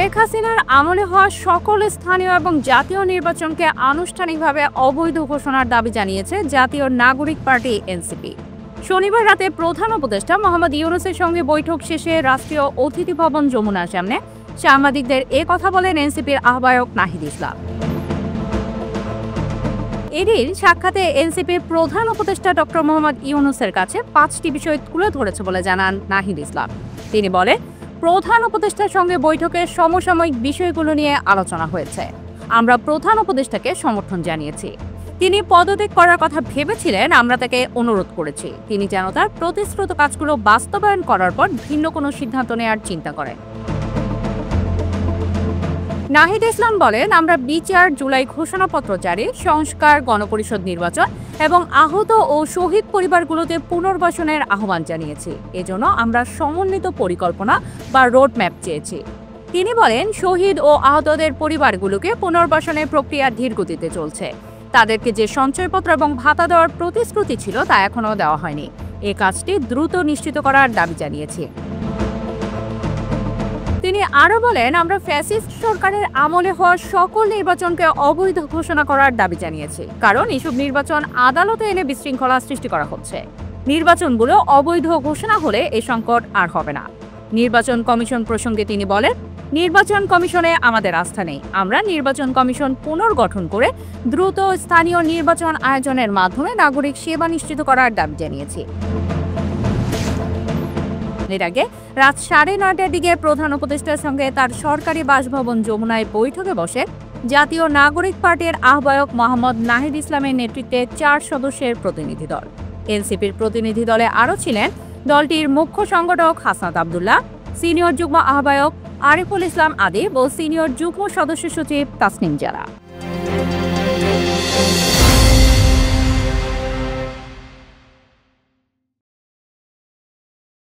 শেখ হাসিনার আমলে হওয়া সকল স্থানীয় এবং জাতীয় নির্বাচনকে আনুষ্ঠানিকভাবে অবৈধ ঘোষণার দাবি জানিয়েছে জাতীয় নাগরিক পার্টি এনসিপি। শনিবার রাতে প্রধান উপদেষ্টা মোহাম্মদ ইউনূসের সঙ্গে বৈঠক শেষে রাষ্ট্রীয় অতিথি ভবন যমুনার সামনে সাংবাদিকদের কথা বলেন এনসিপির আহ্বায়ক নাহিদ ইসলাম। এদিন সাক্ষাতে এনসিপির প্রধান উপদেষ্টা ডক্টর মোহাম্মদ ইউনূসের কাছে 5টি বিষয় তুলে ধরেছে বলে জানান নাহিদ ইসলাম। তিনি বলেন, প্রধান উপদেষ্টার সঙ্গে বৈঠকে সমসাময়িক বিষয়গুলো নিয়ে আলোচনা হয়েছে। আমরা প্রধান উপদেষ্টাকে সমর্থন জানিয়েছি। তিনি পদত্যাগ করার কথা ভেবেছিলেন, আমরা তাকে অনুরোধ করেছি তিনি যেন তার প্রতিশ্রুত কাজগুলো বাস্তবায়ন করার পর ভিন্ন কোনো সিদ্ধান্ত নেওয়ার চিন্তা করেন। নাহিদ ইসলাম বলেন, আমরা বিচার, জুলাই ঘোষণাপত্র জারি, সংস্কার, গণপরিষদ নির্বাচন এবং আহত ও শহীদ পরিবারগুলোতে পুনর্বাসনের আহ্বান জানিয়েছি। এজন্য আমরা সমন্বিত পরিকল্পনা বা রোডম্যাপ চেয়েছি। তিনি বলেন, শহীদ ও আহতদের পরিবারগুলোকে পুনর্বাসনের প্রক্রিয়া ধীরগতিতে চলছে। তাদেরকে যে সঞ্চয়পত্র এবং ভাতা দেওয়ার প্রতিশ্রুতি ছিল তা এখনও দেওয়া হয়নি। এই কাজটি দ্রুত নিশ্চিত করার দাবি জানিয়েছি। তিনি আরও বলেন, আমরা ফ্যাসিস্ট সরকারের আমলে হওয়া সকল নির্বাচনকে অবৈধ ঘোষণা করার দাবি জানিয়েছি, কারণ এসব নির্বাচন আদালতে এনে বিশৃঙ্খলা সৃষ্টি করা হচ্ছে। নির্বাচনগুলো অবৈধ ঘোষণা হলে এই সংকট আর হবে না। নির্বাচন কমিশন প্রসঙ্গে তিনি বলেন, নির্বাচন কমিশনে আমাদের আস্থা নেই। আমরা নির্বাচন কমিশন পুনর্গঠন করে দ্রুত স্থানীয় নির্বাচন আয়োজনের মাধ্যমে নাগরিক সেবা নিশ্চিত করার দাবি জানিয়েছি। এর আগে রাত 9:30টার দিকে প্রধান উপদেষ্টার সঙ্গে তার সরকারি বাসভবন যমুনায় বৈঠকে বসে জাতীয় নাগরিক পার্টির আহ্বায়ক মোহাম্মদ নাহিদ ইসলামের নেতৃত্বে 4 সদস্যের প্রতিনিধি দল। এনসিপির প্রতিনিধি দলে আরও ছিলেন দলটির মুখ্য সংগঠক হাসনাত আবদুল্লাহ, সিনিয়র যুগ্ম আহ্বায়ক আরিফুল ইসলাম আদিব ও সিনিয়র যুগ্ম সদস্য সচিব তাসনিম জারা।